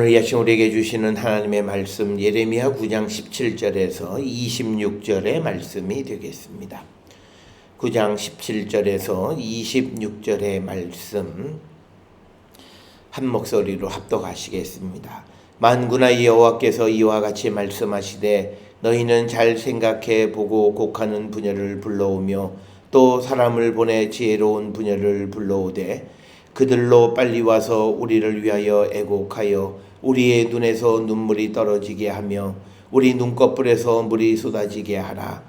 오늘 이 아침 우리에게 주시는 하나님의 말씀 예레미야 9장 17절에서 26절의 말씀이 되겠습니다. 9장 17절에서 26절의 말씀 한 목소리로 합독하시겠습니다. 만군의 여호와께서 이와 같이 말씀하시되 너희는 잘 생각해 보고 곡하는 부녀를 불러오며 또 사람을 보내 지혜로운 부녀를 불러오되 그들로 빨리 와서 우리를 위하여 애곡하여 우리의 눈에서 눈물이 떨어지게 하며 우리 눈꺼풀에서 물이 쏟아지게 하라.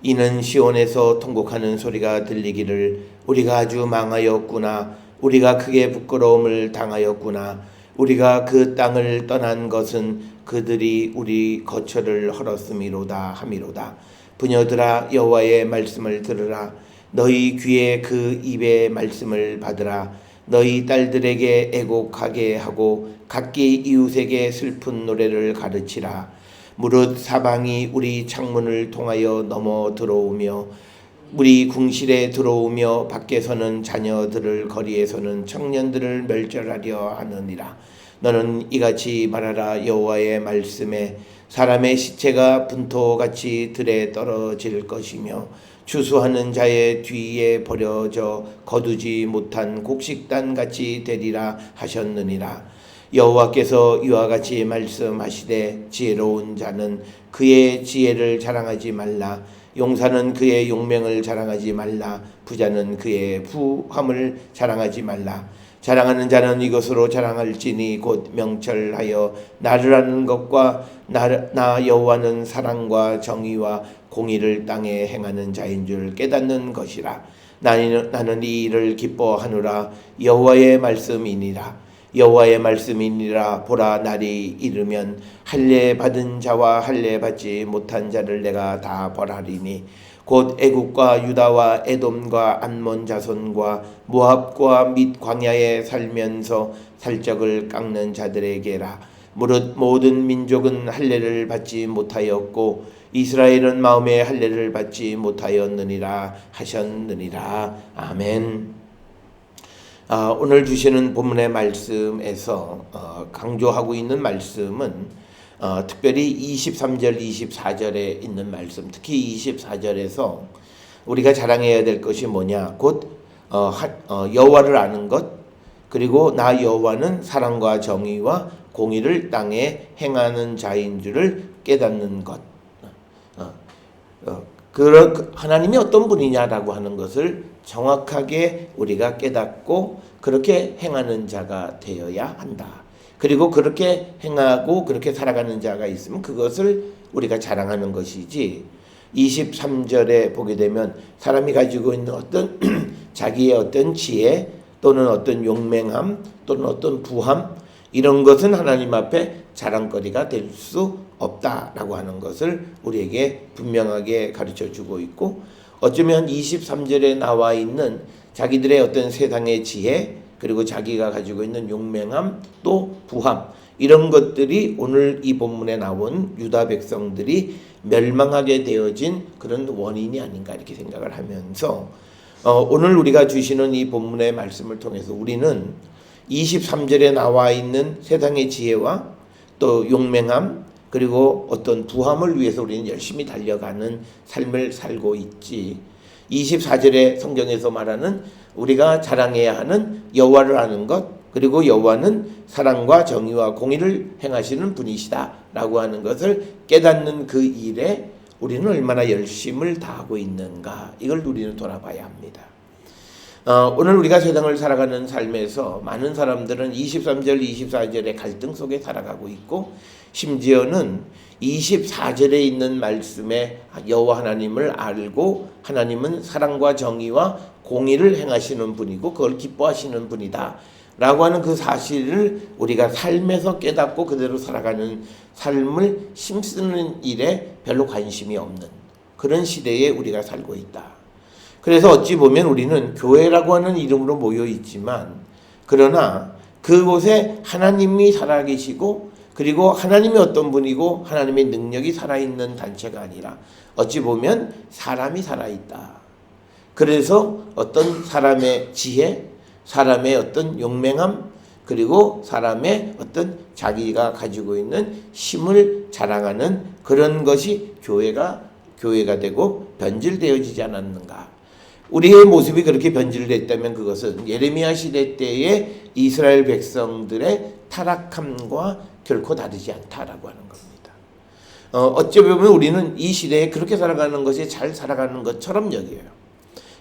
이는 시온에서 통곡하는 소리가 들리기를 우리가 아주 망하였구나. 우리가 크게 부끄러움을 당하였구나. 우리가 그 땅을 떠난 것은 그들이 우리 거처를 헐었음이로다 하미로다. 부녀들아 여호와의 말씀을 들으라. 너희 귀에 그 입의 말씀을 받으라. 너희 딸들에게 애곡하게 하고 각기 이웃에게 슬픈 노래를 가르치라. 무릇 사방이 우리 창문을 통하여 넘어 들어오며 우리 궁실에 들어오며 밖에서는 자녀들을 거리에서는 청년들을 멸절하려 하느니라. 너는 이같이 말하라. 여호와의 말씀에 사람의 시체가 분토같이 들에 떨어질 것이며 추수하는 자의 뒤에 버려져 거두지 못한 곡식단같이 되리라 하셨느니라. 여호와께서 이와 같이 말씀하시되 지혜로운 자는 그의 지혜를 자랑하지 말라. 용사는 그의 용맹을 자랑하지 말라. 부자는 그의 부함을 자랑하지 말라. 자랑하는 자는 이것으로 자랑할지니 곧 명철하여 나를 아는 것과 나 여호와는 사랑과 정의와 공의를 땅에 행하는 자인 줄 깨닫는 것이라. 나는 이 일을 기뻐하노라. 여호와의 말씀이니라. 여호와의 말씀이니라. 보라, 날이 이르면 할례 받은 자와 할례 받지 못한 자를 내가 다 벌하리니 곧 애국과 유다와 에돔과 암몬 자손과 모압과 및 광야에 살면서 살적을 깎는 자들에게라. 무릇 모든 민족은 할례를 받지 못하였고 이스라엘은 마음에 할례를 받지 못하였느니라 하셨느니라. 아멘. 오늘 주시는 본문의 말씀에서 강조하고 있는 말씀은 특별히 23절, 24절에 있는 말씀, 특히 24절에서 우리가 자랑해야 될 것이 뭐냐? 곧 여호와를 아는 것, 그리고 나 여호와는 사랑과 정의와 공의를 땅에 행하는 자인 줄을 깨닫는 것. 하나님이 어떤 분이냐라고 하는 것을 정확하게 우리가 깨닫고 그렇게 행하는 자가 되어야 한다. 그리고 그렇게 행하고 그렇게 살아가는 자가 있으면 그것을 우리가 자랑하는 것이지. 23절에 보게 되면 사람이 가지고 있는 어떤 자기의 어떤 지혜 또는 어떤 용맹함 또는 어떤 부함 이런 것은 하나님 앞에 자랑거리가 될 수 없다라고 하는 것을 우리에게 분명하게 가르쳐 주고 있고, 어쩌면 23절에 나와 있는 자기들의 어떤 세상의 지혜 그리고 자기가 가지고 있는 용맹함 또 부함 이런 것들이 오늘 이 본문에 나온 유다 백성들이 멸망하게 되어진 그런 원인이 아닌가 이렇게 생각을 하면서 오늘 우리가 주시는 이 본문의 말씀을 통해서 우리는 23절에 나와 있는 세상의 지혜와 또 용맹함 그리고 어떤 부함을 위해서 우리는 열심히 달려가는 삶을 살고 있지, 24절에 성경에서 말하는 우리가 자랑해야 하는 여호와를 아는 것, 그리고 여호와는 사랑과 정의와 공의를 행하시는 분이시다 라고 하는 것을 깨닫는 그 일에 우리는 얼마나 열심을 다하고 있는가, 이걸 우리는 돌아봐야 합니다. 오늘 우리가 세상을 살아가는 삶에서 많은 사람들은 23절, 24절의 갈등 속에 살아가고 있고, 심지어는 24절에 있는 말씀에 여호와 하나님을 알고 하나님은 사랑과 정의와 공의를 행하시는 분이고 그걸 기뻐하시는 분이다 라고 하는 그 사실을 우리가 삶에서 깨닫고 그대로 살아가는 삶을 힘쓰는 일에 별로 관심이 없는 그런 시대에 우리가 살고 있다. 그래서 어찌 보면 우리는 교회라고 하는 이름으로 모여 있지만, 그러나 그곳에 하나님이 살아계시고 그리고 하나님이 어떤 분이고 하나님의 능력이 살아있는 단체가 아니라 어찌 보면 사람이 살아있다. 그래서 어떤 사람의 지혜, 사람의 어떤 용맹함, 그리고 사람의 어떤 자기가 가지고 있는 힘을 자랑하는 그런 것이 교회가 되고 변질되어지지 않았는가. 우리의 모습이 그렇게 변질됐다면 그것은 예레미야 시대 때의 이스라엘 백성들의 타락함과 결코 다르지 않다라고 하는 겁니다. 어찌 보면 우리는 이 시대에 그렇게 살아가는 것이 잘 살아가는 것처럼 여겨요.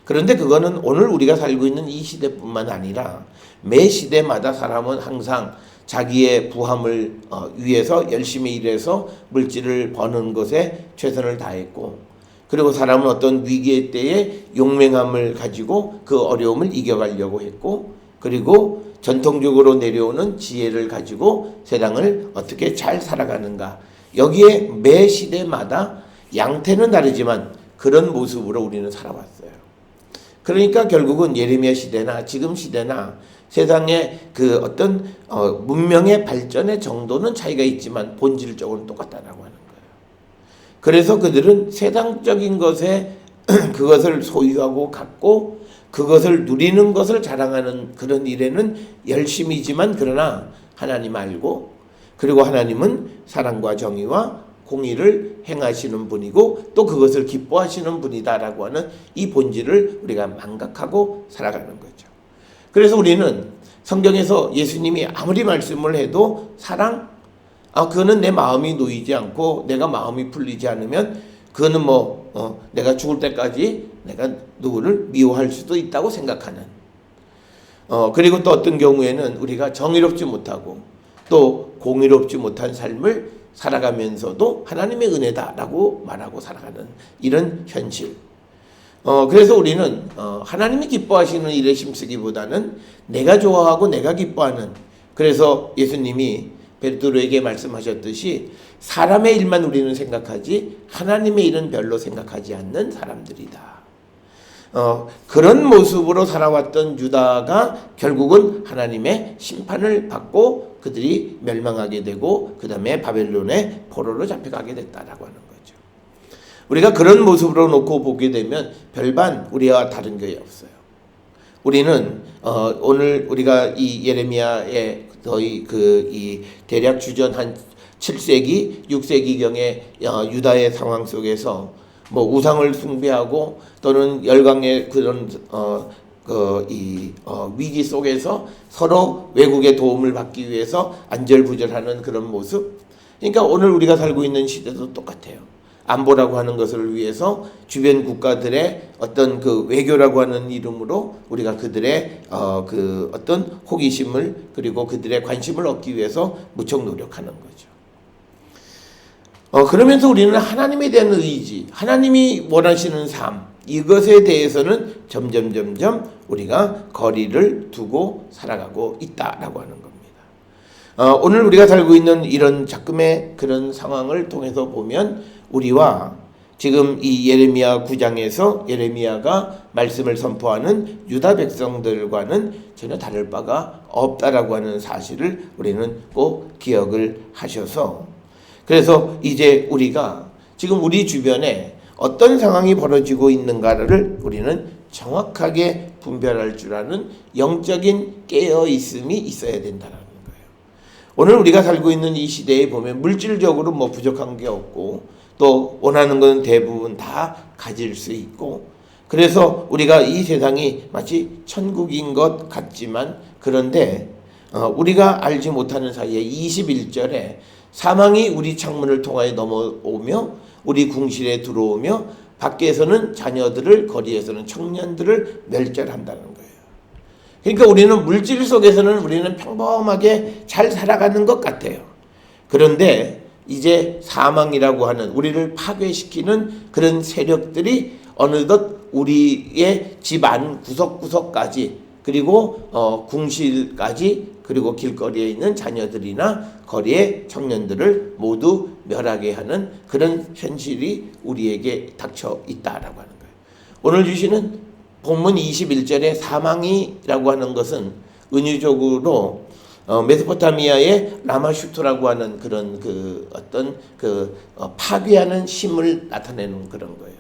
그런데 그거는 오늘 우리가 살고 있는 이 시대뿐만 아니라 매 시대마다 사람은 항상 자기의 부함을 위해서 열심히 일해서 물질을 버는 것에 최선을 다했고, 그리고 사람은 어떤 위기의 때에 용맹함을 가지고 그 어려움을 이겨가려고 했고, 그리고 전통적으로 내려오는 지혜를 가지고 세상을 어떻게 잘 살아가는가. 여기에 매 시대마다 양태는 다르지만 그런 모습으로 우리는 살아왔어요. 그러니까 결국은 예레미야 시대나 지금 시대나 세상의 그 어떤 문명의 발전의 정도는 차이가 있지만 본질적으로는 똑같다라고 하는 거예요. 그래서 그들은 세상적인 것에 그것을 소유하고 갖고 그것을 누리는 것을 자랑하는 그런 일에는 열심이지만, 그러나 하나님 알고, 그리고 하나님은 사랑과 정의와 공의를 행하시는 분이고 또 그것을 기뻐하시는 분이다라고 하는 이 본질을 우리가 망각하고 살아가는 거죠. 그래서 우리는 성경에서 예수님이 아무리 말씀을 해도 사랑, 그거는 내 마음이 놓이지 않고 내가 마음이 풀리지 않으면 그거는 내가 죽을 때까지 내가 누구를 미워할 수도 있다고 생각하는, 그리고 또 어떤 경우에는 우리가 정의롭지 못하고 또 공의롭지 못한 삶을 살아가면서도 하나님의 은혜다라고 말하고 살아가는 이런 현실. 그래서 우리는 하나님이 기뻐하시는 일에 힘쓰기보다는 내가 좋아하고 내가 기뻐하는, 그래서 예수님이 베드로에게 말씀하셨듯이 사람의 일만 우리는 생각하지 하나님의 일은 별로 생각하지 않는 사람들이다. 그런 모습으로 살아왔던 유다가 결국은 하나님의 심판을 받고 그들이 멸망하게 되고 그 다음에 바벨론의 포로로 잡혀가게 됐다라고 하는 거죠. 우리가 그런 모습으로 놓고 보게 되면 별반 우리와 다른 게 없어요. 우리는 오늘 우리가 이 예레미야의 거의 이 대략 주전 한 7세기, 6세기경의 유다의 상황 속에서 우상을 숭배하고 또는 열강의 그런 위기 속에서 서로 외국의 도움을 받기 위해서 안절부절하는 그런 모습. 그러니까 오늘 우리가 살고 있는 시대도 똑같아요. 안보라고 하는 것을 위해서 주변 국가들의 어떤 그 외교라고 하는 이름으로 우리가 그들의 그 어떤 호기심을 그리고 그들의 관심을 얻기 위해서 무척 노력하는 거죠. 그러면서 우리는 하나님에 대한 의지, 하나님이 원하시는 삶, 이것에 대해서는 점점 우리가 거리를 두고 살아가고 있다라고 하는 겁니다. 오늘 우리가 살고 있는 이런 작금의 그런 상황을 통해서 보면 우리와 지금 이 예레미야 9장에서 예레미야가 말씀을 선포하는 유다 백성들과는 전혀 다를 바가 없다라고 하는 사실을 우리는 꼭 기억을 하셔서, 그래서 이제 우리가 지금 우리 주변에 어떤 상황이 벌어지고 있는가를 우리는 정확하게 분별할 줄 아는 영적인 깨어있음이 있어야 된다는 거예요. 오늘 우리가 살고 있는 이 시대에 보면 물질적으로 부족한 게 없고 또 원하는 건 대부분 다 가질 수 있고, 그래서 우리가 이 세상이 마치 천국인 것 같지만, 그런데 우리가 알지 못하는 사이에 21절에 사망이 우리 창문을 통하여 넘어오며 우리 궁실에 들어오며 밖에서는 자녀들을, 거리에서는 청년들을 멸절한다는 거예요. 그러니까 우리는 물질 속에서는 우리는 평범하게 잘 살아가는 것 같아요. 그런데 이제 사망이라고 하는 우리를 파괴시키는 그런 세력들이 어느덧 우리의 집 안 구석구석까지, 그리고 궁실까지, 그리고 길거리에 있는 자녀들이나 거리의 청년들을 모두 멸하게 하는 그런 현실이 우리에게 닥쳐 있다라고 하는 거예요. 오늘 주시는 본문 21절에 사망이라고 하는 것은 은유적으로 메소포타미아의 라마슈트라고 하는 그런 그 어떤 파괴하는 힘을 나타내는 그런 거예요.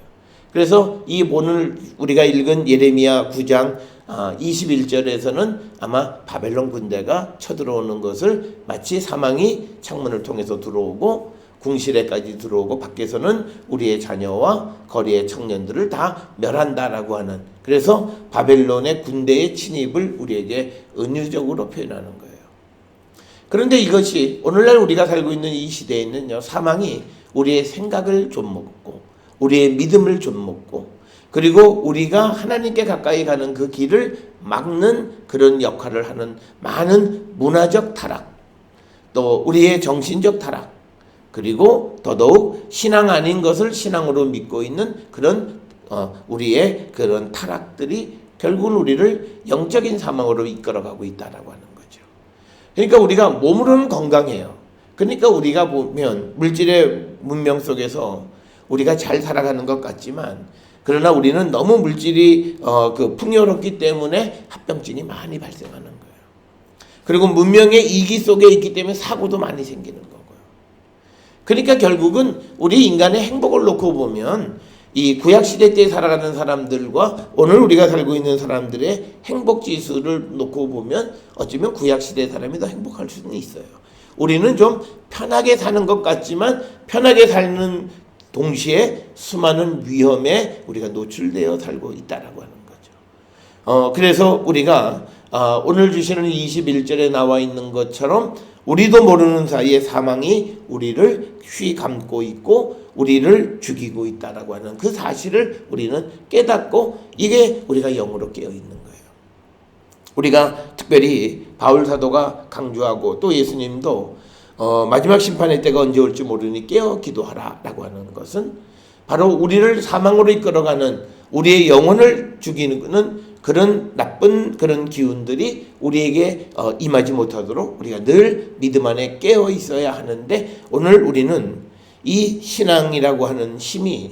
그래서 이 오늘 우리가 읽은 예레미야 9장 21절에서는 아마 바벨론 군대가 쳐들어오는 것을 마치 사망이 창문을 통해서 들어오고 궁실에까지 들어오고 밖에서는 우리의 자녀와 거리의 청년들을 다 멸한다라고 하는, 그래서 바벨론의 군대의 침입을 우리에게 은유적으로 표현하는 거예요. 그런데 이것이 오늘날 우리가 살고 있는 이 시대에는요, 사망이 우리의 생각을 좀먹고 우리의 믿음을 좀먹고 그리고 우리가 하나님께 가까이 가는 그 길을 막는 그런 역할을 하는 많은 문화적 타락, 또 우리의 정신적 타락, 그리고 더더욱 신앙 아닌 것을 신앙으로 믿고 있는 그런 우리의 그런 타락들이 결국은 우리를 영적인 사망으로 이끌어가고 있다라고 하는 거죠. 그러니까 우리가 몸으로는 건강해요. 그러니까 우리가 보면 물질의 문명 속에서 우리가 잘 살아가는 것 같지만, 그러나 우리는 너무 물질이 풍요롭기 때문에 합병증이 많이 발생하는 거예요. 그리고 문명의 이기 속에 있기 때문에 사고도 많이 생기는 거고요. 그러니까 결국은 우리 인간의 행복을 놓고 보면 이 구약시대 때 살아가는 사람들과 오늘 우리가 살고 있는 사람들의 행복지수를 놓고 보면 어쩌면 구약시대 사람이 더 행복할 수는 있어요. 우리는 좀 편하게 사는 것 같지만 편하게 사는 동시에 수많은 위험에 우리가 노출되어 살고 있다라고 하는 거죠. 그래서 우리가 오늘 주시는 21절에 나와 있는 것처럼 우리도 모르는 사이에 사망이 우리를 휘감고 있고 우리를 죽이고 있다라고 하는 그 사실을 우리는 깨닫고 이게 우리가 영으로 깨어 있는 거예요. 우리가 특별히 바울 사도가 강조하고 또 예수님도 마지막 심판의 때가 언제 올지 모르니 깨어 기도하라라고 하는 것은 바로 우리를 사망으로 이끌어가는 우리의 영혼을 죽이는 그런 나쁜 그런 기운들이 우리에게 임하지 못하도록 우리가 늘 믿음 안에 깨어 있어야 하는데, 오늘 우리는 이 신앙이라고 하는 힘이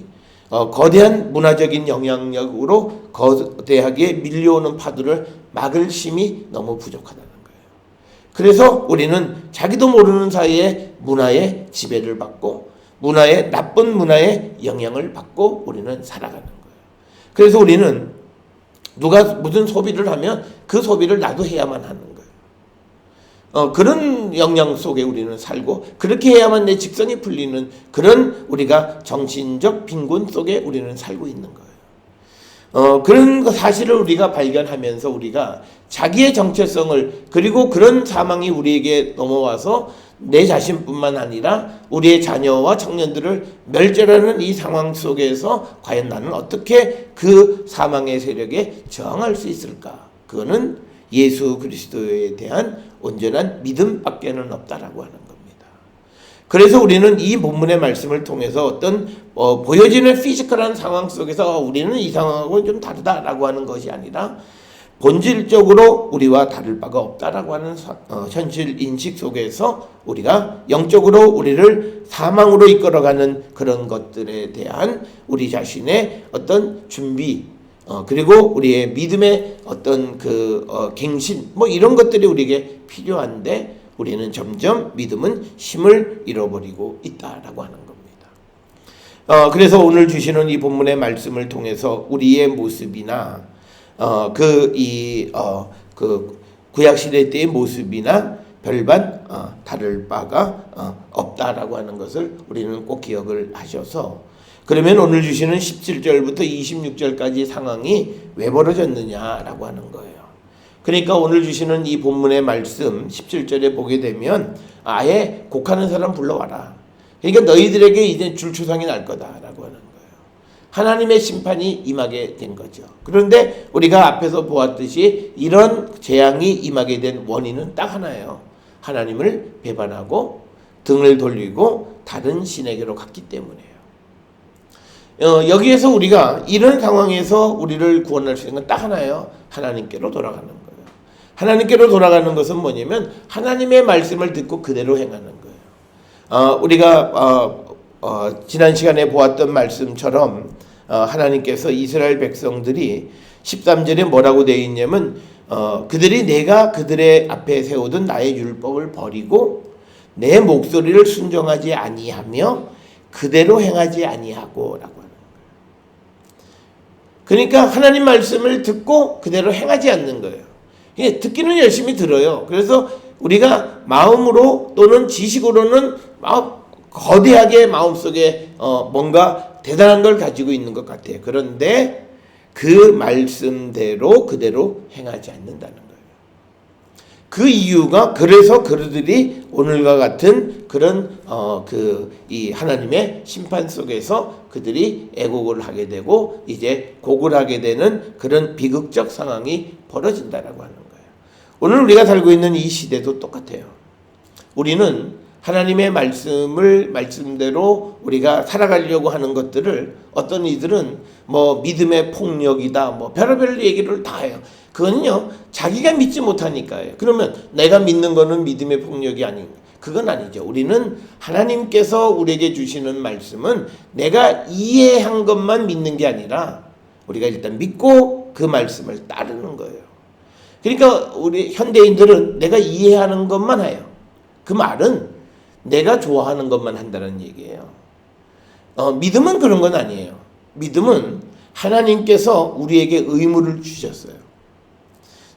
거대한 문화적인 영향력으로 거대하게 밀려오는 파도를 막을 힘이 너무 부족하다는 거예요. 그래서 우리는 자기도 모르는 사이에 문화의 지배를 받고 문화의 나쁜 문화의 영향을 받고 우리는 살아가는 거예요. 그래서 우리는 누가 무슨 소비를 하면 그 소비를 나도 해야만 하는 거예요. 그런 영향 속에 우리는 살고 그렇게 해야만 내 직성이 풀리는 그런 우리가 정신적 빈곤 속에 우리는 살고 있는 거예요. 그런 사실을 우리가 발견하면서 우리가 자기의 정체성을, 그리고 그런 사망이 우리에게 넘어와서 내 자신뿐만 아니라 우리의 자녀와 청년들을 멸절하는 이 상황 속에서 과연 나는 어떻게 그 사망의 세력에 저항할 수 있을까? 그거는 예수 그리스도에 대한 온전한 믿음밖에는 없다라고 하는 겁니다. 그래서 우리는 이 본문의 말씀을 통해서 어떤 보여지는 피지컬한 상황 속에서 우리는 이 상황하고 좀 다르다라고 하는 것이 아니라 본질적으로 우리와 다를 바가 없다라고 하는 현실 인식 속에서 우리가 영적으로 우리를 사망으로 이끌어가는 그런 것들에 대한 우리 자신의 어떤 준비, 그리고 우리의 믿음의 어떤 갱신, 이런 것들이 우리에게 필요한데 우리는 점점 믿음은 힘을 잃어버리고 있다라고 하는 겁니다. 그래서 오늘 주시는 이 본문의 말씀을 통해서 우리의 모습이나 구약시대 때의 모습이나 별반 다를 바가 없다라고 하는 것을 우리는 꼭 기억을 하셔서, 그러면 오늘 주시는 17절부터 26절까지 상황이 왜 벌어졌느냐라고 하는 거예요. 그러니까 오늘 주시는 이 본문의 말씀 17절에 보게 되면 아예 곡하는 사람 불러와라. 그러니까 너희들에게 이제 줄초상이 날 거다라고 하는 거예요. 하나님의 심판이 임하게 된 거죠. 그런데 우리가 앞에서 보았듯이 이런 재앙이 임하게 된 원인은 딱 하나예요. 하나님을 배반하고 등을 돌리고 다른 신에게로 갔기 때문이에요. 여기에서 우리가 이런 상황에서 우리를 구원할 수 있는 건 딱 하나예요. 하나님께로 돌아가는 거예요. 하나님께로 돌아가는 것은 뭐냐면 하나님의 말씀을 듣고 그대로 행하는 거예요. 우리가 지난 시간에 보았던 말씀처럼 하나님께서 이스라엘 백성들이 13절에 뭐라고 되어 있냐면 그들이 내가 그들의 앞에 세우던 나의 율법을 버리고 내 목소리를 순종하지 아니하며 그대로 행하지 아니하고 라고 하는 거예요. 그러니까 하나님 말씀을 듣고 그대로 행하지 않는 거예요. 듣기는 열심히 들어요. 그래서 우리가 마음으로 또는 지식으로는 거대하게 마음속에 뭔가 대단한 걸 가지고 있는 것 같아요. 그런데 그 말씀대로 그대로 행하지 않는다는 거예요. 그 이유가 그래서 그들이 오늘과 같은 그런 이 하나님의 심판 속에서 그들이 애곡을 하게 되고 이제 곡을 하게 되는 그런 비극적 상황이 벌어진다라고 하는 거예요. 오늘 우리가 살고 있는 이 시대도 똑같아요. 우리는 하나님의 말씀대로 우리가 살아가려고 하는 것들을 어떤 이들은 뭐 믿음의 폭력이다 뭐 별의별 얘기를 다 해요. 그거는요 자기가 믿지 못하니까요. 그러면 내가 믿는 거는 믿음의 폭력이 아닌가? 그건 아니죠. 우리는 하나님께서 우리에게 주시는 말씀은 내가 이해한 것만 믿는 게 아니라 우리가 일단 믿고 그 말씀을 따르는 거예요. 그러니까 우리 현대인들은 내가 이해하는 것만 해요. 그 말은 내가 좋아하는 것만 한다는 얘기예요. 믿음은 그런 건 아니에요. 믿음은 하나님께서 우리에게 의무를 주셨어요.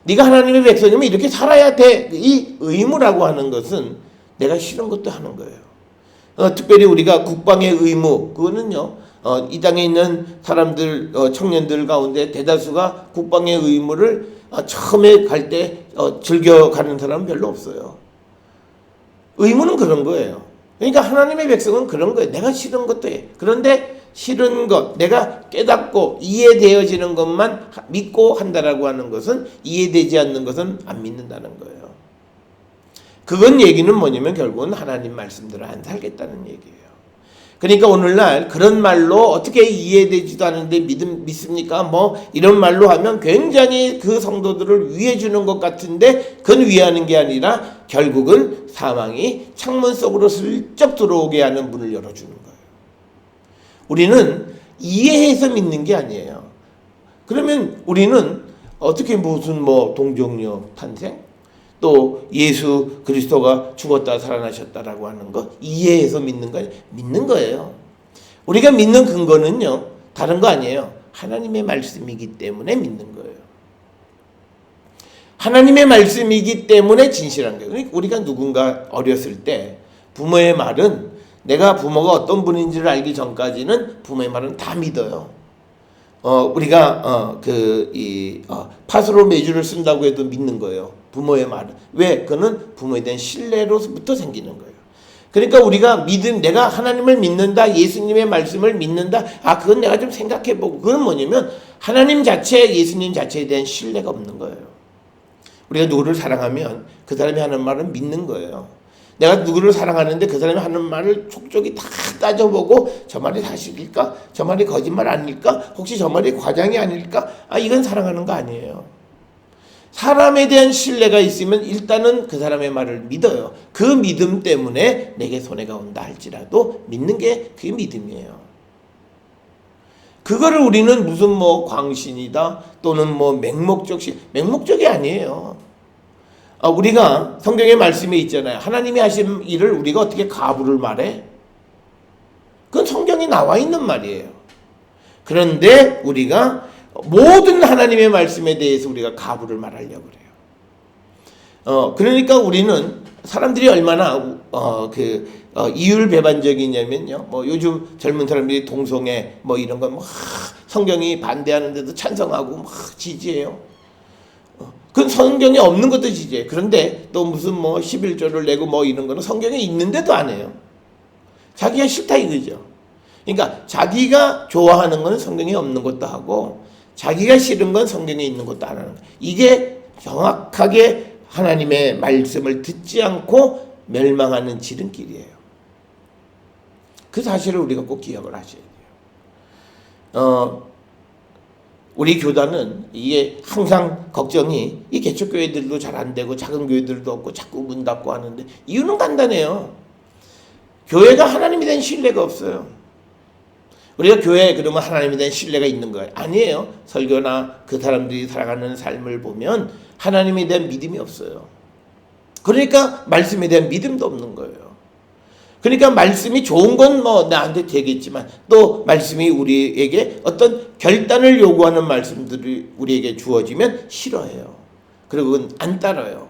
네가 하나님의 백성이면 이렇게 살아야 돼. 이 의무라고 하는 것은 내가 싫은 것도 하는 거예요. 특별히 우리가 국방의 의무, 그거는요, 이 땅에 있는 사람들, 청년들 가운데 대다수가 국방의 의무를 처음에 갈 때 즐겨가는 사람은 별로 없어요. 의무는 그런 거예요. 그러니까 하나님의 백성은 그런 거예요. 내가 싫은 것도 해. 그런데 싫은 것, 내가 깨닫고 이해되어지는 것만 믿고 한다라고 하는 것은 이해되지 않는 것은 안 믿는다는 거예요. 그건 얘기는 뭐냐면 결국은 하나님 말씀대로 안 살겠다는 얘기예요. 그러니까 오늘날 그런 말로 어떻게 이해되지도 않는데 믿습니까? 뭐 이런 말로 하면 굉장히 그 성도들을 위해 주는 것 같은데 그건 위하는 게 아니라 결국은 사망이 창문 속으로 슬쩍 들어오게 하는 문을 열어주는 거예요. 우리는 이해해서 믿는 게 아니에요. 그러면 우리는 어떻게 무슨 뭐 동정녀 탄생? 또 예수 그리스도가 죽었다 살아나셨다라고 하는 거 이해해서 믿는 거 아니에요. 믿는 거예요. 우리가 믿는 근거는요. 다른 거 아니에요. 하나님의 말씀이기 때문에 믿는 거예요. 하나님의 말씀이기 때문에 진실한 거예요. 그러니까 우리가 누군가 어렸을 때 부모의 말은 내가 부모가 어떤 분인지를 알기 전까지는 부모의 말은 다 믿어요. 우리가 팥으로 메주를 쓴다고 해도 믿는 거예요. 부모의 말은. 왜? 그는 부모에 대한 신뢰로부터 생기는 거예요. 그러니까 우리가 내가 하나님을 믿는다, 예수님의 말씀을 믿는다. 그건 내가 좀 생각해보고. 그건 뭐냐면 하나님 자체, 예수님 자체에 대한 신뢰가 없는 거예요. 우리가 누구를 사랑하면 그 사람이 하는 말은 믿는 거예요. 내가 누구를 사랑하는데 그 사람이 하는 말을 촉촉이 다 따져보고 저 말이 사실일까? 저 말이 거짓말 아닐까? 혹시 저 말이 과장이 아닐까? 이건 사랑하는 거 아니에요. 사람에 대한 신뢰가 있으면 일단은 그 사람의 말을 믿어요. 그 믿음 때문에 내게 손해가 온다 할지라도 믿는 게 그게 믿음이에요. 그거를 우리는 무슨 뭐 광신이다 또는 뭐 맹목적이 아니에요. 우리가 성경의 말씀에 있잖아요. 하나님이 하신 일을 우리가 어떻게 가부를 말해? 그건 성경이 나와 있는 말이에요. 그런데 우리가 모든 하나님의 말씀에 대해서 우리가 가부를 말하려고 그래요. 그러니까 우리는 사람들이 얼마나 이율배반적이냐면요. 뭐 요즘 젊은 사람들이 동성애 뭐 이런 건 성경이 반대하는데도 찬성하고 막 지지해요. 그건 성경에 없는 것도 지지해. 그런데 또 무슨 뭐 11조를 내고 뭐 이런 거는 성경에 있는데도 안 해요. 자기가 싫다 이거죠. 그러니까 자기가 좋아하는 건 성경에 없는 것도 하고 자기가 싫은 건 성경에 있는 것도 안 하는 거예요. 이게 정확하게 하나님의 말씀을 듣지 않고 멸망하는 지름길이에요. 그 사실을 우리가 꼭 기억을 하셔야 돼요. 우리 교단은 이게 항상 걱정이 이 개척교회들도 잘 안 되고 작은 교회들도 없고 자꾸 문 닫고 하는데 이유는 간단해요. 교회가 하나님에 대한 신뢰가 없어요. 우리가 교회에 그러면 하나님에 대한 신뢰가 있는 거예요. 아니에요. 설교나 그 사람들이 살아가는 삶을 보면 하나님에 대한 믿음이 없어요. 그러니까 말씀에 대한 믿음도 없는 거예요. 그러니까 말씀이 좋은 건 뭐 나한테 되겠지만 또 말씀이 우리에게 어떤 결단을 요구하는 말씀들이 우리에게 주어지면 싫어해요. 그리고 그건 안 따라요.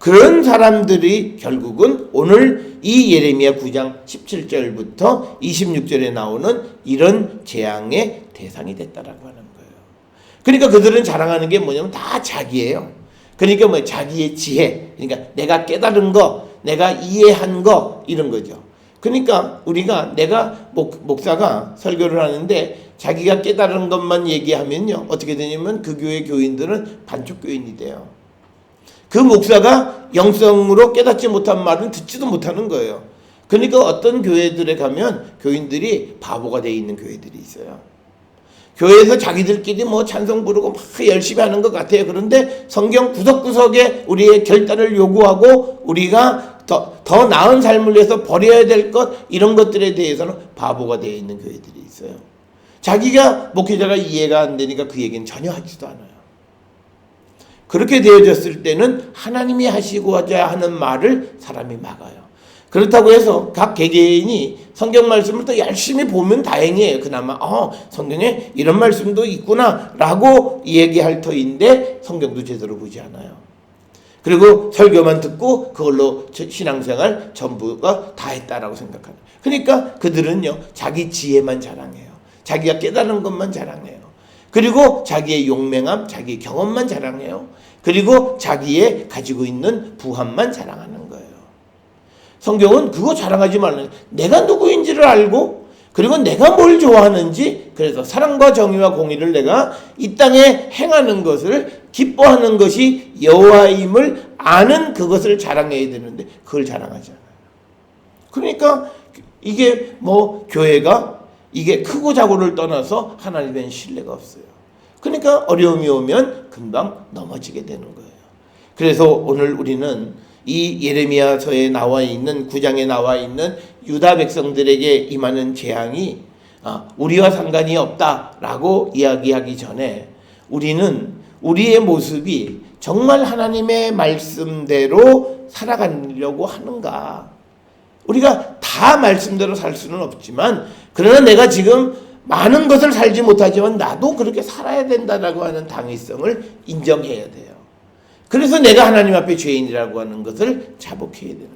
그런 사람들이 결국은 오늘 이 예레미야 9장 17절부터 26절에 나오는 이런 재앙의 대상이 됐다라고 하는 거예요. 그러니까 그들은 자랑하는 게 뭐냐면 다 자기예요. 그러니까 뭐 자기의 지혜, 그러니까 내가 깨달은 거, 내가 이해한 거 이런 거죠. 그러니까 우리가 내가 목사가 설교를 하는데 자기가 깨달은 것만 얘기하면요 어떻게 되냐면 그 교회 교인들은 반쪽 교인이 돼요. 그 목사가 영성으로 깨닫지 못한 말은 듣지도 못하는 거예요. 그러니까 어떤 교회들에 가면 교인들이 바보가 돼 있는 교회들이 있어요. 교회에서 자기들끼리 뭐 찬송 부르고 막 열심히 하는 것 같아요. 그런데 성경 구석구석에 우리의 결단을 요구하고 우리가 더 나은 삶을 위해서 버려야 될 것 이런 것들에 대해서는 바보가 되어 있는 교회들이 있어요. 자기가 목회자가 이해가 안 되니까 그 얘기는 전혀 하지도 않아요. 그렇게 되어졌을 때는 하나님이 하시고자 하는 말을 사람이 막아요. 그렇다고 해서 각 개개인이 성경 말씀을 또 열심히 보면 다행이에요. 그나마 성경에 이런 말씀도 있구나 라고 얘기할 터인데 성경도 제대로 보지 않아요. 그리고 설교만 듣고 그걸로 신앙생활 전부가 다 했다라고 생각하는. 그러니까 그들은요 자기 지혜만 자랑해요. 자기가 깨달은 것만 자랑해요. 그리고 자기의 용맹함, 자기의 경험만 자랑해요. 그리고 자기의 가지고 있는 부함만 자랑하는 거예요. 성경은 그거 자랑하지 말라는, 내가 누구인지를 알고 그리고 내가 뭘 좋아하는지, 그래서 사랑과 정의와 공의를 내가 이 땅에 행하는 것을 기뻐하는 것이 여호와임을 아는 그것을 자랑해야 되는데 그걸 자랑하지 않아요. 그러니까 이게 뭐 교회가 이게 크고 작고를 떠나서 하나님의 신뢰가 없어요. 그러니까 어려움이 오면 금방 넘어지게 되는 거예요. 그래서 오늘 우리는 이 예레미야서에 나와 있는 9장에 나와 있는 유다 백성들에게 임하는 재앙이 우리와 상관이 없다라고 이야기하기 전에 우리는 우리의 모습이 정말 하나님의 말씀대로 살아가려고 하는가. 우리가 다 말씀대로 살 수는 없지만 그러나 내가 지금 많은 것을 살지 못하지만 나도 그렇게 살아야 된다라고 하는 당위성을 인정해야 돼요. 그래서 내가 하나님 앞에 죄인이라고 하는 것을 자복해야 되는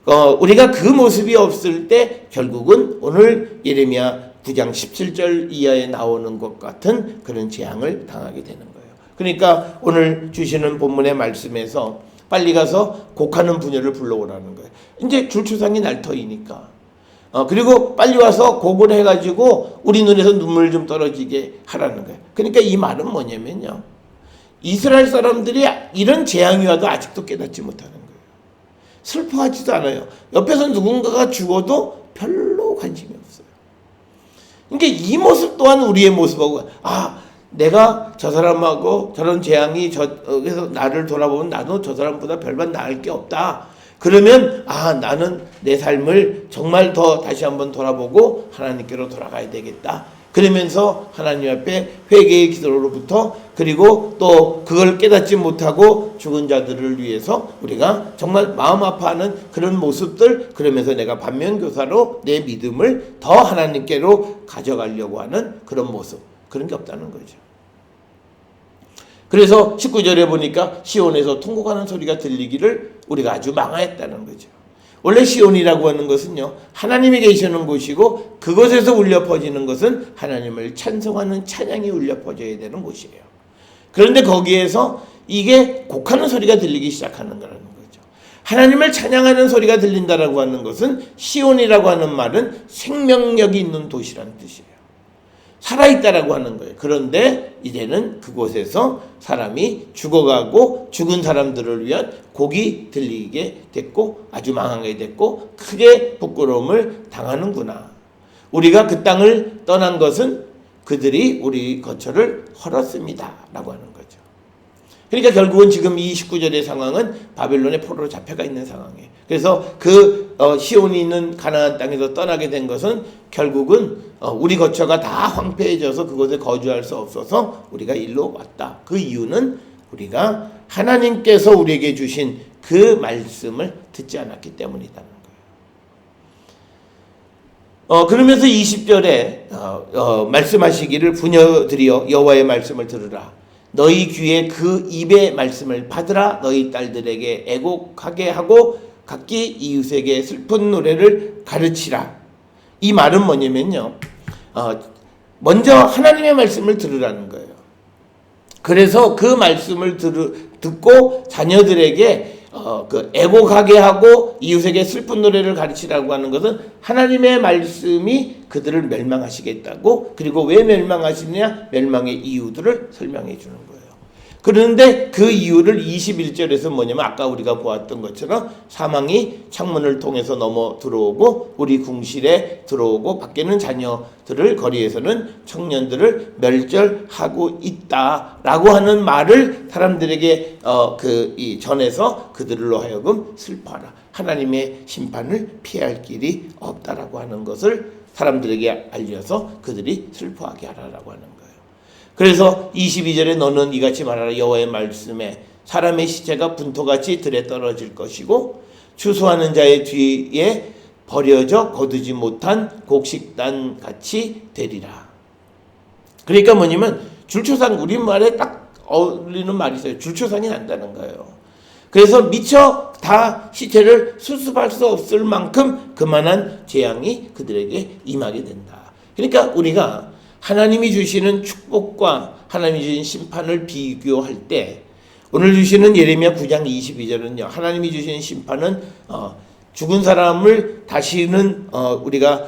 거예요. 우리가 그 모습이 없을 때 결국은 오늘 예레미야 9장 17절 이하에 나오는 것 같은 그런 재앙을 당하게 되는 거예요. 그러니까 오늘 주시는 본문의 말씀에서 빨리 가서 곡하는 부녀를 불러오라는 거예요. 이제 줄초상이 날 터이니까. 그리고 빨리 와서 곡을 해가지고 우리 눈에서 눈물 좀 떨어지게 하라는 거예요. 그러니까 이 말은 뭐냐면요, 이스라엘 사람들이 이런 재앙이 와도 아직도 깨닫지 못하는 거예요. 슬퍼하지도 않아요. 옆에서 누군가가 죽어도 별로 관심이 없어요. 그러니까 이 모습 또한 우리의 모습하고, 내가 저 사람하고 저런 재앙이 저기서 나를 돌아보면 나도 저 사람보다 별반 나을 게 없다. 그러면 나는 내 삶을 정말 더 다시 한번 돌아보고 하나님께로 돌아가야 되겠다. 그러면서 하나님 앞에 회개의 기도로부터, 그리고 또 그걸 깨닫지 못하고 죽은 자들을 위해서 우리가 정말 마음 아파하는 그런 모습들, 그러면서 내가 반면교사로 내 믿음을 더 하나님께로 가져가려고 하는 그런 모습, 그런 게 없다는 거죠. 그래서 19절에 보니까 시온에서 통곡하는 소리가 들리기를 우리가 아주 망하였다는 거죠. 원래 시온이라고 하는 것은요, 하나님이 계시는 곳이고 그곳에서 울려 퍼지는 것은 하나님을 찬송하는 찬양이 울려 퍼져야 되는 곳이에요. 그런데 거기에서 이게 곡하는 소리가 들리기 시작하는 거라는 거죠. 하나님을 찬양하는 소리가 들린다라고 하는 것은, 시온이라고 하는 말은 생명력이 있는 도시라는 뜻이에요. 살아있다라고 하는 거예요. 그런데 이제는 그곳에서 사람이 죽어가고 죽은 사람들을 위한 곡이 들리게 됐고 아주 망하게 됐고 크게 부끄러움을 당하는구나. 우리가 그 땅을 떠난 것은 그들이 우리 거처를 헐었습니다 라고 하는 거죠. 그러니까 결국은 지금 이 19절의 상황은 바벨론의 포로로 잡혀가 있는 상황이에요. 그래서 그 시온이 있는 가나안 땅에서 떠나게 된 것은 결국은 우리 거처가 다 황폐해져서 그곳에 거주할 수 없어서 우리가 일로 왔다. 그 이유는 우리가 하나님께서 우리에게 주신 그 말씀을 듣지 않았기 때문이라는 거예요. 그러면서 20절에 말씀하시기를 부녀들이여 여호와의 말씀을 들으라. 너희 귀에 그 입의 말씀을 받으라. 너희 딸들에게 애곡하게 하고 각기 이웃에게 슬픈 노래를 가르치라. 이 말은 뭐냐면요. 먼저 하나님의 말씀을 들으라는 거예요. 그래서 그 말씀을 듣고 자녀들에게 애곡하게 하고 이웃에게 슬픈 노래를 가르치라고 하는 것은 하나님의 말씀이 그들을 멸망하시겠다고, 그리고 왜 멸망하시느냐, 멸망의 이유들을 설명해 주는 거예요. 그런데 그 이유를 21절에서 뭐냐면 아까 우리가 보았던 것처럼 사망이 창문을 통해서 넘어 들어오고 우리 궁실에 들어오고 밖에는 자녀들을, 거리에서는 청년들을 멸절하고 있다라고 하는 말을 사람들에게 전해서 그들로 하여금 슬퍼하라. 하나님의 심판을 피할 길이 없다라고 하는 것을 사람들에게 알려서 그들이 슬퍼하게 하라라고 하는 거예요. 그래서 22절에 너는 이같이 말하라. 여호와의 말씀에 사람의 시체가 분토같이 들에 떨어질 것이고 추수하는 자의 뒤에 버려져 거두지 못한 곡식단같이 되리라. 그러니까 뭐냐면 줄초상, 우리말에 딱 어울리는 말이 있어요. 줄초상이 난다는 거예요. 그래서 미처 다 시체를 수습할 수 없을 만큼 그만한 재앙이 그들에게 임하게 된다. 그러니까 우리가 하나님이 주시는 축복과 하나님이 주신 심판을 비교할 때 오늘 주시는 예레미야 9장 22절은요. 하나님이 주시는 심판은 죽은 사람을 다시는 우리가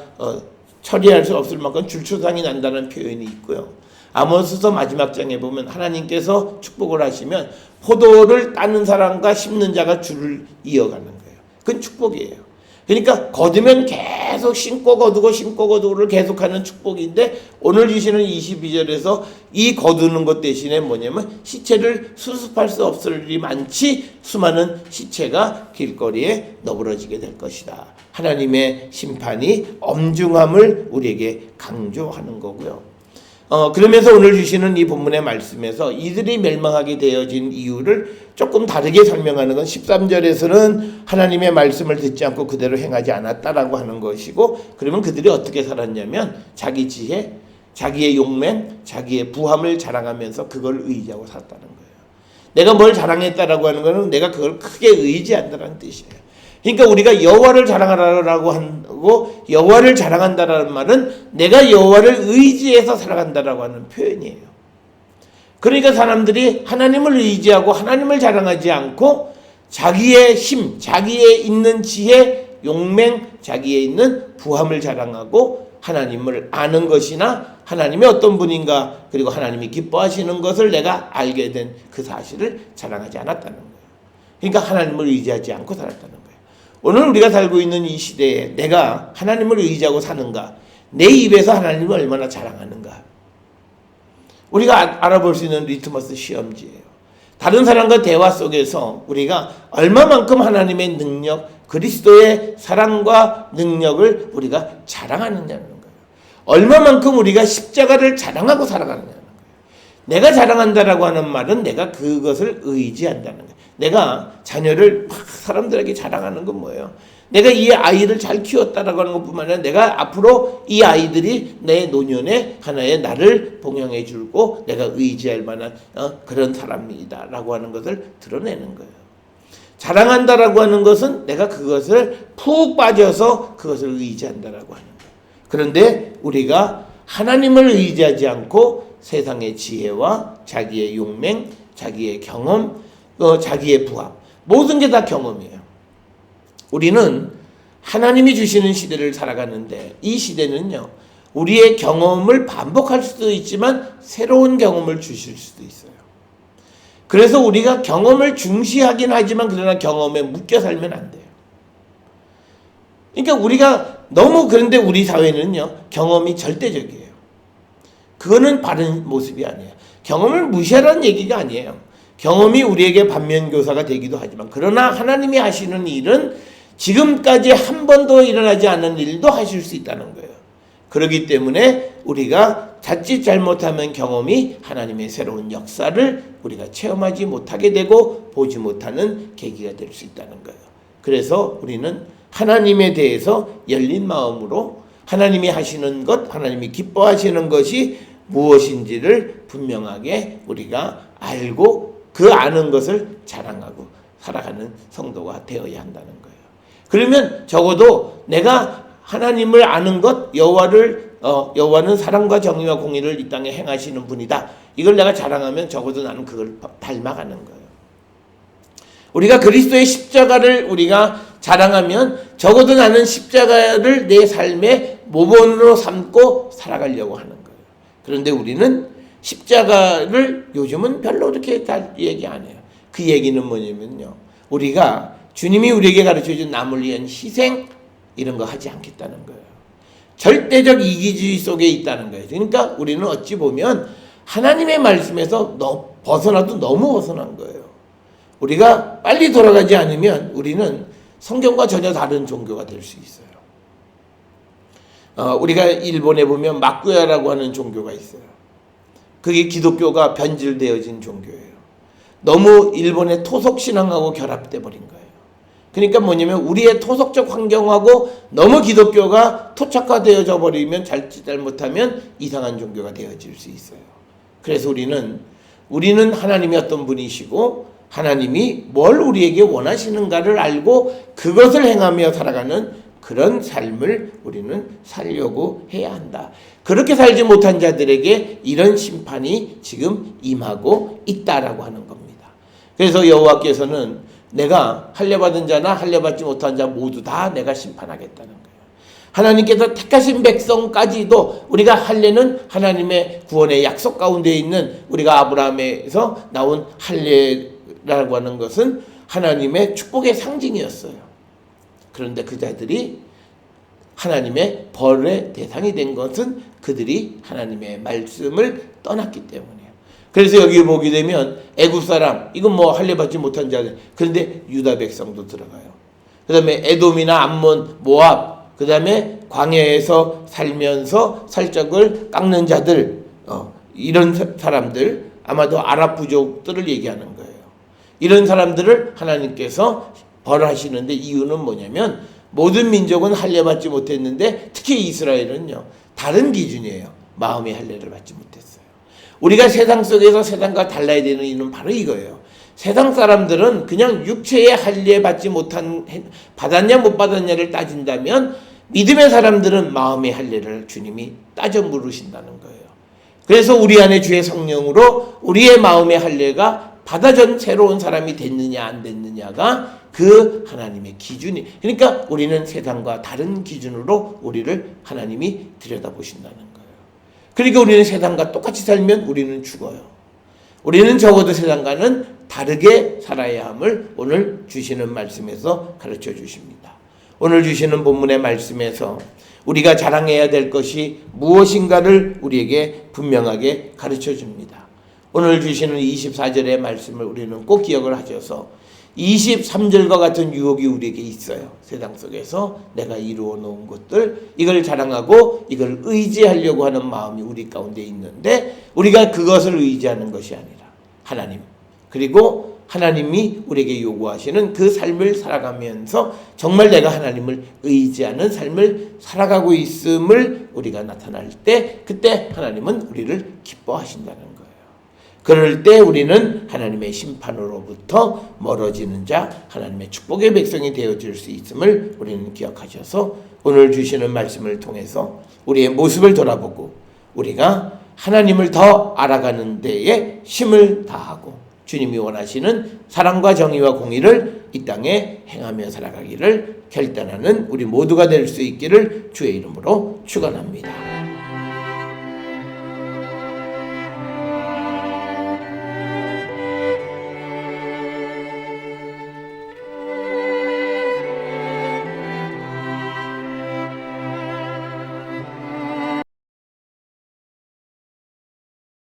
처리할 수 없을 만큼 줄초상이 난다는 표현이 있고요. 아모스서 마지막 장에 보면 하나님께서 축복을 하시면 포도를 따는 사람과 심는 자가 줄을 이어가는 거예요. 그건 축복이에요. 그러니까 거두면 계속 심고 거두고 심고 거두고를 계속하는 축복인데 오늘 주시는 22절에서 이 거두는 것 대신에 뭐냐면 시체를 수습할 수 없을 일이 많지 수많은 시체가 길거리에 너부러지게 될 것이다. 하나님의 심판이 엄중함을 우리에게 강조하는 거고요. 그러면서 오늘 주시는 이 본문의 말씀에서 이들이 멸망하게 되어진 이유를 조금 다르게 설명하는 건 13절에서는 하나님의 말씀을 듣지 않고 그대로 행하지 않았다라고 하는 것이고, 그러면 그들이 어떻게 살았냐면 자기 지혜, 자기의 용맹, 자기의 부함을 자랑하면서 그걸 의지하고 살았다는 거예요. 내가 뭘 자랑했다라고 하는 것은 내가 그걸 크게 의지한다는 뜻이에요. 그러니까 우리가 여호와를 자랑하라고 하고 여호와를 자랑한다라는 말은 내가 여호와를 의지해서 살아간다라고 하는 표현이에요. 그러니까 사람들이 하나님을 의지하고 하나님을 자랑하지 않고 자기의 힘, 자기의 있는 지혜, 용맹, 자기의 있는 부함을 자랑하고 하나님을 아는 것이나 하나님이 어떤 분인가, 그리고 하나님이 기뻐하시는 것을 내가 알게 된 그 사실을 자랑하지 않았다는 거예요. 그러니까 하나님을 의지하지 않고 살았다는 거예요. 오늘 우리가 살고 있는 이 시대에 내가 하나님을 의지하고 사는가, 내 입에서 하나님을 얼마나 자랑하는가, 우리가 알아볼 수 있는 리트머스 시험지예요. 다른 사람과 대화 속에서 우리가 얼마만큼 하나님의 능력, 그리스도의 사랑과 능력을 우리가 자랑하느냐는 거예요. 얼마만큼 우리가 십자가를 자랑하고 살아가느냐는 거예요. 내가 자랑한다라고 하는 말은 내가 그것을 의지한다는 거예요. 내가 자녀를 막 사람들에게 자랑하는 건 뭐예요? 내가 이 아이를 잘 키웠다라고 하는 것뿐만 아니라 내가 앞으로 이 아이들이 내 노년에 하나의 나를 봉양해 주고 내가 의지할 만한 그런 사람이다 라고 하는 것을 드러내는 거예요. 자랑한다라고 하는 것은 내가 그것을 푹 빠져서 그것을 의지한다라고 하는 거예요. 그런데 우리가 하나님을 의지하지 않고 세상의 지혜와 자기의 용맹, 자기의 경험, 자기의 부함, 모든 게 다 경험이에요. 우리는 하나님이 주시는 시대를 살아가는데 이 시대는요, 우리의 경험을 반복할 수도 있지만 새로운 경험을 주실 수도 있어요. 그래서 우리가 경험을 중시하긴 하지만 그러나 경험에 묶여 살면 안 돼요. 그러니까 우리가 너무, 그런데 우리 사회는요, 경험이 절대적이에요. 그거는 바른 모습이 아니에요. 경험을 무시하라는 얘기가 아니에요. 경험이 우리에게 반면교사가 되기도 하지만, 그러나 하나님이 하시는 일은 지금까지 한 번도 일어나지 않은 일도 하실 수 있다는 거예요. 그렇기 때문에 우리가 자칫 잘못하면 경험이 하나님의 새로운 역사를 우리가 체험하지 못하게 되고 보지 못하는 계기가 될 수 있다는 거예요. 그래서 우리는 하나님에 대해서 열린 마음으로 하나님이 하시는 것, 하나님이 기뻐하시는 것이 무엇인지를 분명하게 우리가 알고 그 아는 것을 자랑하고 살아가는 성도가 되어야 한다는 거예요. 그러면 적어도 내가 하나님을 아는 것, 여호와는 사랑과 정의와 공의를 이 땅에 행하시는 분이다. 이걸 내가 자랑하면 적어도 나는 그걸 닮아가는 거예요. 우리가 그리스도의 십자가를 우리가 자랑하면 적어도 나는 십자가를 내 삶의 모본으로 삼고 살아가려고 하는 거예요. 그런데 우리는 십자가를 요즘은 별로 그렇게 다 얘기 안 해요. 그 얘기는 뭐냐면요, 우리가 주님이 우리에게 가르쳐준 남을 위한 희생 이런 거 하지 않겠다는 거예요. 절대적 이기주의 속에 있다는 거예요. 그러니까 우리는 어찌 보면 하나님의 말씀에서 벗어나도 너무 벗어난 거예요. 우리가 빨리 돌아가지 않으면 우리는 성경과 전혀 다른 종교가 될 수 있어요. 우리가 일본에 보면 마쿠야라고 하는 종교가 있어요. 그게 기독교가 변질되어진 종교예요. 너무 일본의 토속 신앙하고 결합돼 버린 거예요. 그러니까 뭐냐면 우리의 토속적 환경하고 너무 기독교가 토착화되어져 버리면 잘못하면 이상한 종교가 되어질 수 있어요. 그래서 우리는 하나님이 어떤 분이시고 하나님이 뭘 우리에게 원하시는가를 알고 그것을 행하며 살아가는 그런 삶을 우리는 살려고 해야 한다. 그렇게 살지 못한 자들에게 이런 심판이 지금 임하고 있다라고 하는 겁니다. 그래서 여호와께서는 내가 할례받은 자나 할례받지 못한 자 모두 다 내가 심판하겠다는 거예요. 하나님께서 택하신 백성까지도 우리가 할례는 하나님의 구원의 약속 가운데 있는 우리가 아브라함에서 나온 할례라고 하는 것은 하나님의 축복의 상징이었어요. 그런데 그 자들이 하나님의 벌의 대상이 된 것은 그들이 하나님의 말씀을 떠났기 때문이에요. 그래서 여기 보게 되면 애굽 사람, 이건 뭐 할례받지 못한 자들, 그런데 유다 백성도 들어가요. 그 다음에 에돔이나 암몬, 모압, 그 다음에 광야에서 살면서 살적을 깎는 자들, 이런 사람들, 아마도 아랍 부족들을 얘기하는 거예요. 이런 사람들을 하나님께서 벌하시는데 이유는 뭐냐면 모든 민족은 할례받지 못했는데 특히 이스라엘은요 다른 기준이에요. 마음의 할례를 받지 못했어요. 우리가 세상 속에서 세상과 달라야 되는 이유는 바로 이거예요. 세상 사람들은 그냥 육체의 할례 받지 못한 받았냐 못 받았냐를 따진다면 믿음의 사람들은 마음의 할례를 주님이 따져 물으신다는 거예요. 그래서 우리 안에 주의 성령으로 우리의 마음의 할례가 받아준 새로운 사람이 됐느냐 안 됐느냐가 그 하나님의 기준이, 그러니까 우리는 세상과 다른 기준으로 우리를 하나님이 들여다보신다는 거예요. 그러니까 우리는 세상과 똑같이 살면 우리는 죽어요. 우리는 적어도 세상과는 다르게 살아야 함을 오늘 주시는 말씀에서 가르쳐 주십니다. 오늘 주시는 본문의 말씀에서 우리가 자랑해야 될 것이 무엇인가를 우리에게 분명하게 가르쳐 줍니다. 오늘 주시는 24절의 말씀을 우리는 꼭 기억을 하셔서 23절과 같은 유혹이 우리에게 있어요. 세상 속에서 내가 이루어 놓은 것들, 이걸 자랑하고 이걸 의지하려고 하는 마음이 우리 가운데 있는데 우리가 그것을 의지하는 것이 아니라 하나님, 그리고 하나님이 우리에게 요구하시는 그 삶을 살아가면서 정말 내가 하나님을 의지하는 삶을 살아가고 있음을 우리가 나타날 때 그때 하나님은 우리를 기뻐하신다는 거예요. 그럴 때 우리는 하나님의 심판으로부터 멀어지는 자, 하나님의 축복의 백성이 되어질 수 있음을 우리는 기억하셔서 오늘 주시는 말씀을 통해서 우리의 모습을 돌아보고 우리가 하나님을 더 알아가는 데에 힘을 다하고 주님이 원하시는 사랑과 정의와 공의를 이 땅에 행하며 살아가기를 결단하는 우리 모두가 될 수 있기를 주의 이름으로 축원합니다.